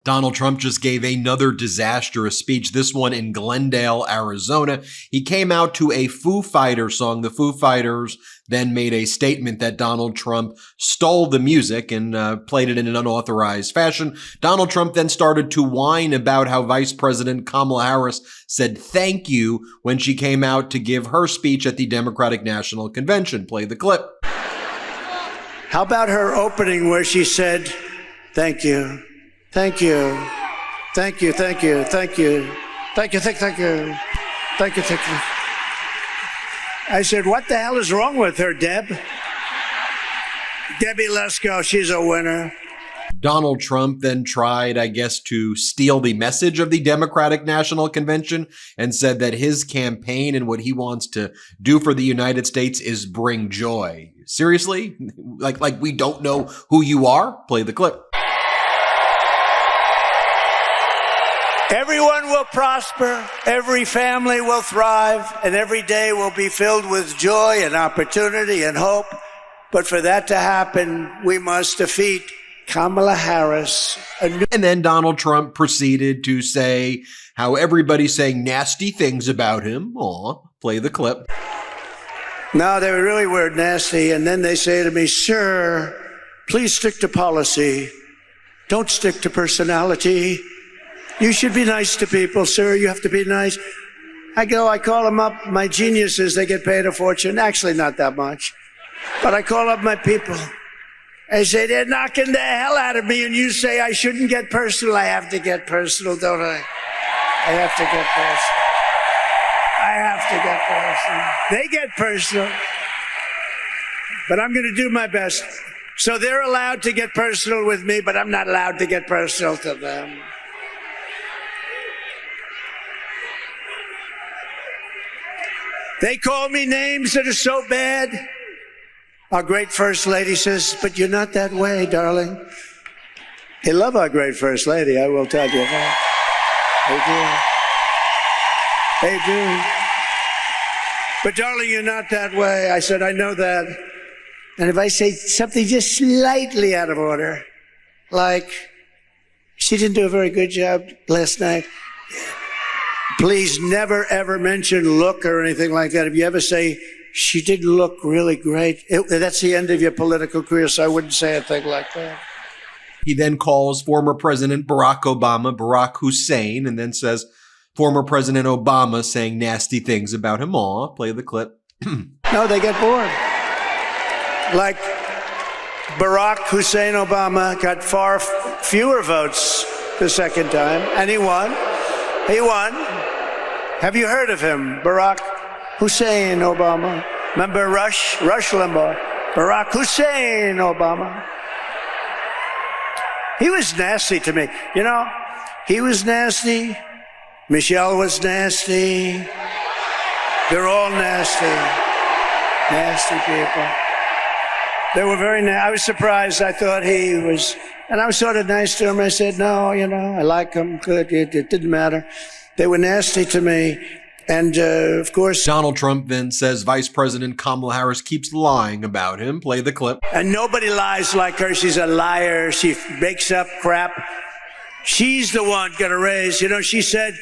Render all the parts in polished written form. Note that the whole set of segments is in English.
Donald Trump just gave another disastrous speech, this one in Glendale, Arizona. He came out to a Foo Fighters song. The Foo Fighters then made a statement that Donald Trump stole the music and played it in an unauthorized fashion. Donald Trump then started to whine about how Vice President Kamala Harris said thank you when she came out to give her speech at the Democratic National Convention. Play the clip. How about her opening where she said, thank you. Thank you. Thank you. Thank you. Thank you. Thank you. Thank you. Thank you. Thank you. I said, what the hell is wrong with her, Deb? Debbie Lesko, she's a winner. Donald Trump then tried, I guess, to steal the message of the Democratic National Convention and said that his campaign and what he wants to do for the United States is bring joy. Seriously? Like we don't know who you are? Play the clip. Everyone will prosper, every family will thrive, and every day will be filled with joy and opportunity and hope. But for that to happen, we must defeat Kamala Harris. And then Donald Trump proceeded to say how everybody's saying nasty things about him. Aw, play the clip. No, they really were nasty. And then they say to me, sir, please stick to policy. Don't stick to personality. You should be nice to people, sir. You have to be nice. I call them up. My geniuses, they get paid a fortune. Actually, not that much. But I call up my people. I say, they're knocking the hell out of me. And you say, I shouldn't get personal. I have to get personal, don't I? I have to get personal. I have to get personal. They get personal. But I'm going to do my best. So they're allowed to get personal with me, but I'm not allowed to get personal to them. They call me names that are so bad. Our great First Lady says, but you're not that way, darling. They love our great First Lady, I will tell you that. They do. They do. But darling, you're not that way. I said, I know that. And if I say something just slightly out of order, like, she didn't do a very good job last night, please never, ever mention look or anything like that. If you ever say, she didn't look really great, that's the end of your political career, so I wouldn't say a thing like that. He then calls former President Barack Obama Barack Hussein and then says former President Obama saying nasty things about him. Aw, play the clip. No, they get bored. Like Barack Hussein Obama got far fewer votes the second time, and he won. He won. Have you heard of him, Barack Hussein Obama? Remember Rush Limbaugh? Barack Hussein Obama. He was nasty to me. You know, he was nasty. Michelle was nasty. They're all nasty. Nasty people. They were very nasty. I was surprised. I thought he was, and I was sort of nice to him. I said, no, you know, I like him. Good. It didn't matter. They were nasty to me. And, of course, Donald Trump then says Vice President Kamala Harris keeps lying about him. Play the clip. And nobody lies like her. She's a liar. She makes up crap. She's the one going to raise. You know, she said,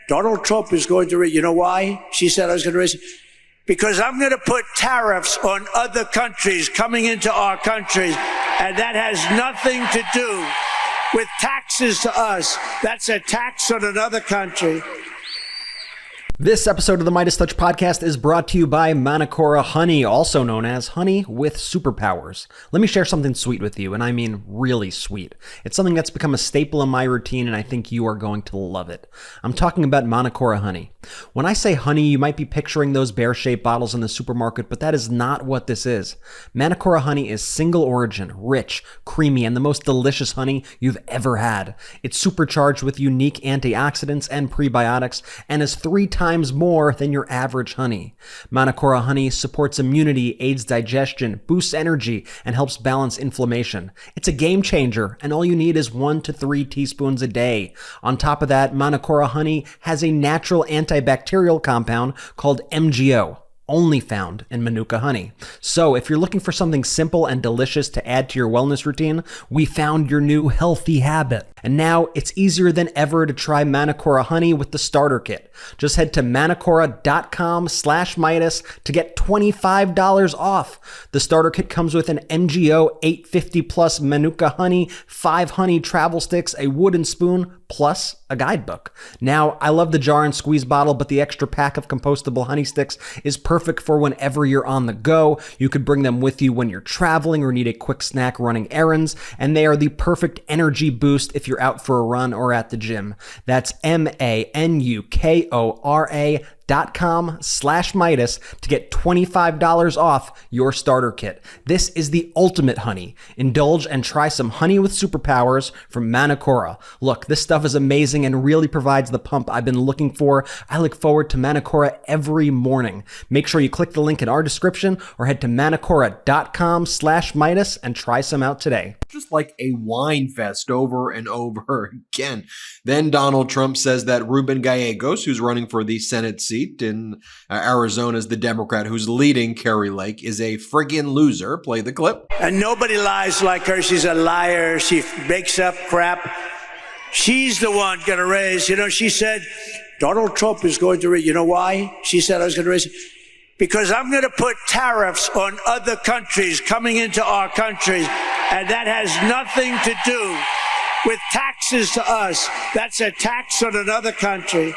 Donald Trump is going to raise. You know why? She said I was going to raise it. Because I'm going to put tariffs on other countries coming into our country. And that has nothing to do with taxes to us. That's a tax on another country. This episode of the MeidasTouch podcast is brought to you by Manacora Honey, also known as honey with superpowers. Let me share something sweet with you, and I mean really sweet. It's something that's become a staple in my routine, and I think you are going to love it. I'm talking about Manacora Honey. When I say honey, you might be picturing those bear-shaped bottles in the supermarket, but that is not what this is. Manacora Honey is single origin, rich, creamy, and the most delicious honey you've ever had. It's supercharged with unique antioxidants and prebiotics, and is 3 times more than your average honey. Manacora Honey supports immunity, aids digestion, boosts energy, and helps balance inflammation. It's a game changer, and all you need is 1 to 3 teaspoons a day. On top of that, Manacora Honey has a natural antibacterial compound called MGO. only found in Manuka honey. So if you're looking for something simple and delicious to add to your wellness routine, we found your new healthy habit. And now it's easier than ever to try Manacora honey with the starter kit. Just head to manacora.com/Meidas to get $25 off. The starter kit comes with an MGO 850 plus Manuka honey, 5 honey travel sticks, a wooden spoon, plus a guidebook. Now, I love the jar and squeeze bottle, but the extra pack of compostable honey sticks is perfect for whenever you're on the go. You could bring them with you when you're traveling or need a quick snack running errands, and they are the perfect energy boost if you're out for a run or at the gym. That's manukora.com/Meidas to get $25 off your starter kit. This is the ultimate honey. Indulge and try some honey with superpowers from Manacora. Look, this stuff is amazing and really provides the pump I've been looking for. I look forward to Manacora every morning. Make sure you click the link in our description or head to manacora.com/Meidas and try some out today. Just like a wine fest over and over again. Then Donald Trump says that Ruben Gallegos, who's running for the Senate seat in Arizona as the Democrat who's leading Kari Lake, is a friggin' loser. Play the clip. And nobody lies like her. She's a liar. She makes up crap. She's the one going to raise. You know, she said, Donald Trump is going to raise. You know why? She said I was going to raise. Because I'm going to put tariffs on other countries coming into our country. And that has nothing to do with taxes to us. That's a tax on another country.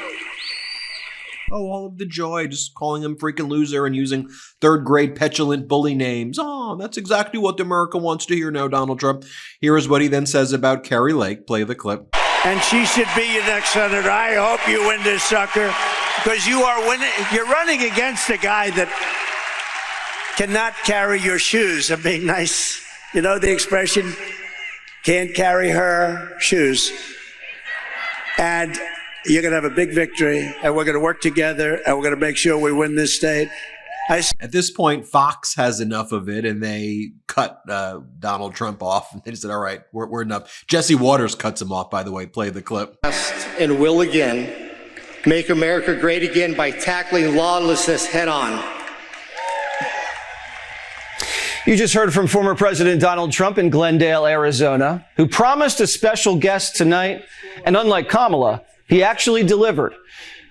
Oh, all of the joy, just calling him freaking loser and using third grade petulant bully names. Oh, that's exactly what America wants to hear now, Donald Trump. Here is what he then says about Kari Lake. Play the clip. And she should be your next senator. I hope you win this sucker because you are winning. You're running against a guy that cannot carry your shoes. I'm being nice. You know the expression, can't carry her shoes. And you're going to have a big victory, and we're going to work together, and we're going to make sure we win this state. At this point, Fox has enough of it, and they cut Donald Trump off. And they said, all right, we're enough. Jesse Waters cuts him off, by the way. Play the clip. And will again make America great again by tackling lawlessness head on. You just heard from former President Donald Trump in Glendale, Arizona, who promised a special guest tonight. And unlike Kamala, he actually delivered.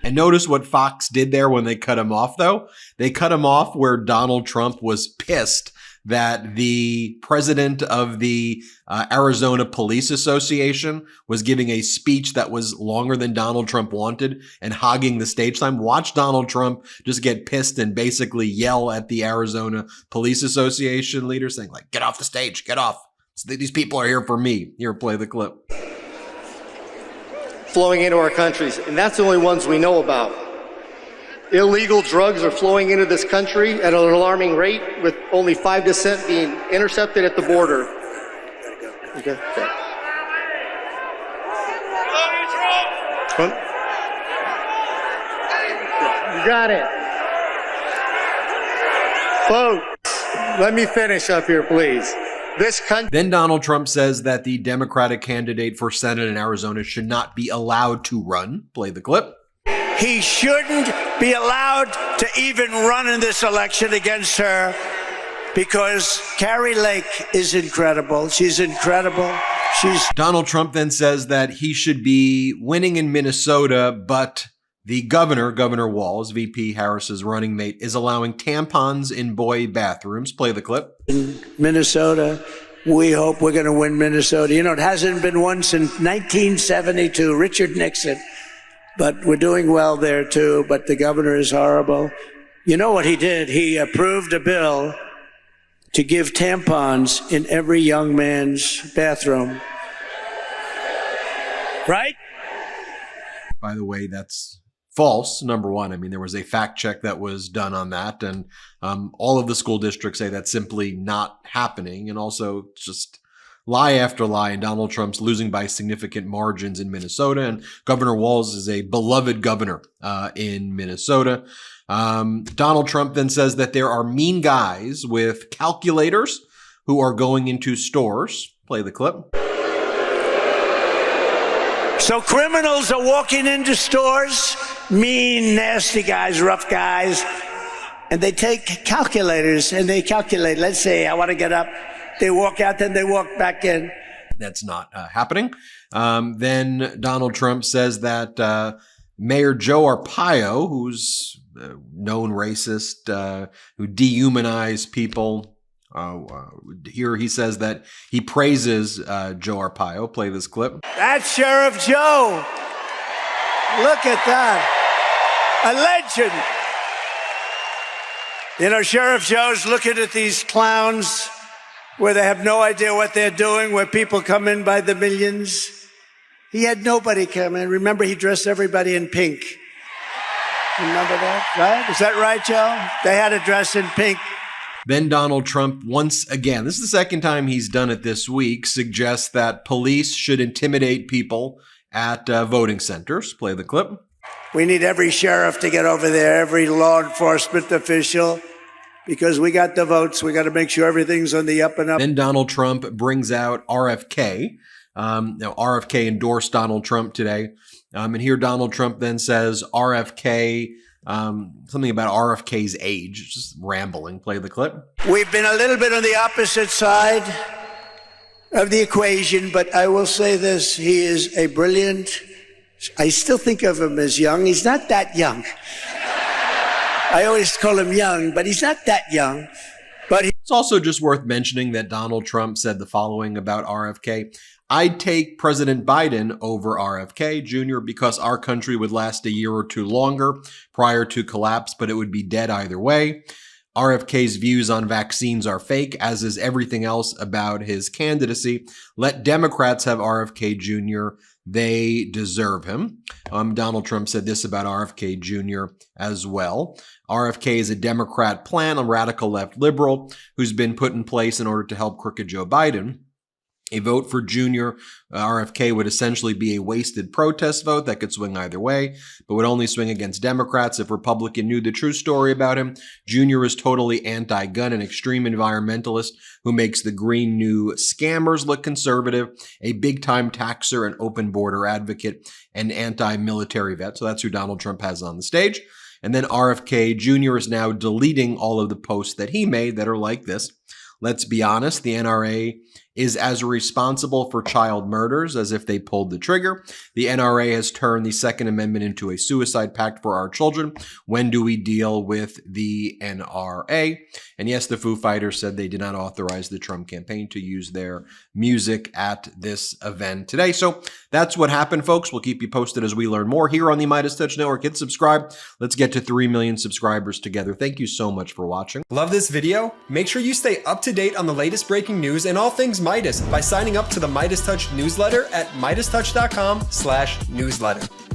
And notice what Fox did there when they cut him off, though. They cut him off where Donald Trump was pissed that the president of the Arizona Police Association was giving a speech that was longer than Donald Trump wanted and hogging the stage time. Watch Donald Trump just get pissed and basically yell at the Arizona Police Association leader saying, like, get off the stage, get off. These people are here for me. Here, play the clip. Flowing into our countries, and that's the only ones we know about. Illegal drugs are flowing into this country at an alarming rate, with only 5% being intercepted at the border. Okay. You got it. Folks, let me finish up here, please. Then Donald Trump says that the Democratic candidate for Senate in Arizona should not be allowed to run. Play the clip. He shouldn't be allowed to even run in this election against her because Kari Lake is incredible. She's incredible. Donald Trump then says that he should be winning in Minnesota, but the Governor Walz, VP Harris's running mate, is allowing tampons in boy bathrooms. Play the clip. In Minnesota, we hope we're going to win Minnesota. You know, it hasn't been won since 1972, Richard Nixon. But we're doing well there, too. But the governor is horrible. You know what he did? He approved a bill to give tampons in every young man's bathroom. Right? By the way, that's false, number one. I mean, there was a fact check that was done on that, and all of the school districts say that's simply not happening. And also, it's just lie after lie, and Donald Trump's losing by significant margins in Minnesota, and Governor Walz is a beloved governor in Minnesota. Donald Trump then says that there are mean guys with calculators who are going into stores. Play the clip. So criminals are walking into stores, mean, nasty guys, rough guys, and they take calculators and they calculate. Let's say I want to get up. They walk out, then they walk back in. That's not happening. Then Donald Trump says that Mayor Joe Arpaio, who's a known racist, who dehumanized people, here he says that he praises Joe Arpaio. Play this clip. That's Sheriff Joe. Look at that. A legend. You know, Sheriff Joe's looking at these clowns where they have no idea what they're doing, where people come in by the millions. He had nobody come in. Remember, he dressed everybody in pink. Remember that, right? Is that right, Joe? They had to dress in pink. Then Donald Trump, once again, this is the second time he's done it this week, suggests that police should intimidate people at voting centers. Play the clip. We need every sheriff to get over there, every law enforcement official, because we got the votes. We got to make sure everything's on the up and up. Then Donald Trump brings out RFK. Now, RFK endorsed Donald Trump today. And here Donald Trump then says RFK, something about RFK's age, just rambling. Play the clip. We've been a little bit on the opposite side of the equation, but I will say this. He is a brilliant, I still think of him as young. He's not that young. I always call him young, but he's not that young. But it's also just worth mentioning that Donald Trump said the following about RFK. I'd take President Biden over RFK Jr. because our country would last a year or two longer prior to collapse, but it would be dead either way. RFK's views on vaccines are fake, as is everything else about his candidacy. Let Democrats have RFK Jr. They deserve him. Donald Trump said this about RFK Jr. as well. RFK is a Democrat plan, a radical left liberal who's been put in place in order to help crooked Joe Biden. A vote for Jr. RFK would essentially be a wasted protest vote that could swing either way, but would only swing against Democrats if Republicans knew the true story about him. Jr. is totally anti-gun, an extreme environmentalist who makes the green new scammers look conservative, a big-time taxer, an open border advocate, and anti-military vet. So that's who Donald Trump has on the stage. And then RFK Jr. is now deleting all of the posts that he made that are like this. Let's be honest, the NRA is as responsible for child murders as if they pulled the trigger. The NRA has turned the Second Amendment into a suicide pact for our children. When do we deal with the NRA? And yes, the Foo Fighters said they did not authorize the Trump campaign to use their music at this event today. So that's what happened, folks. We'll keep you posted as we learn more here on the MeidasTouch Network. Hit subscribe. Let's get to 3 million subscribers together. Thank you so much for watching. Love this video? Make sure you stay up to date on the latest breaking news and all things Meidas by signing up to the MeidasTouch newsletter at MeidasTouch.com/newsletter.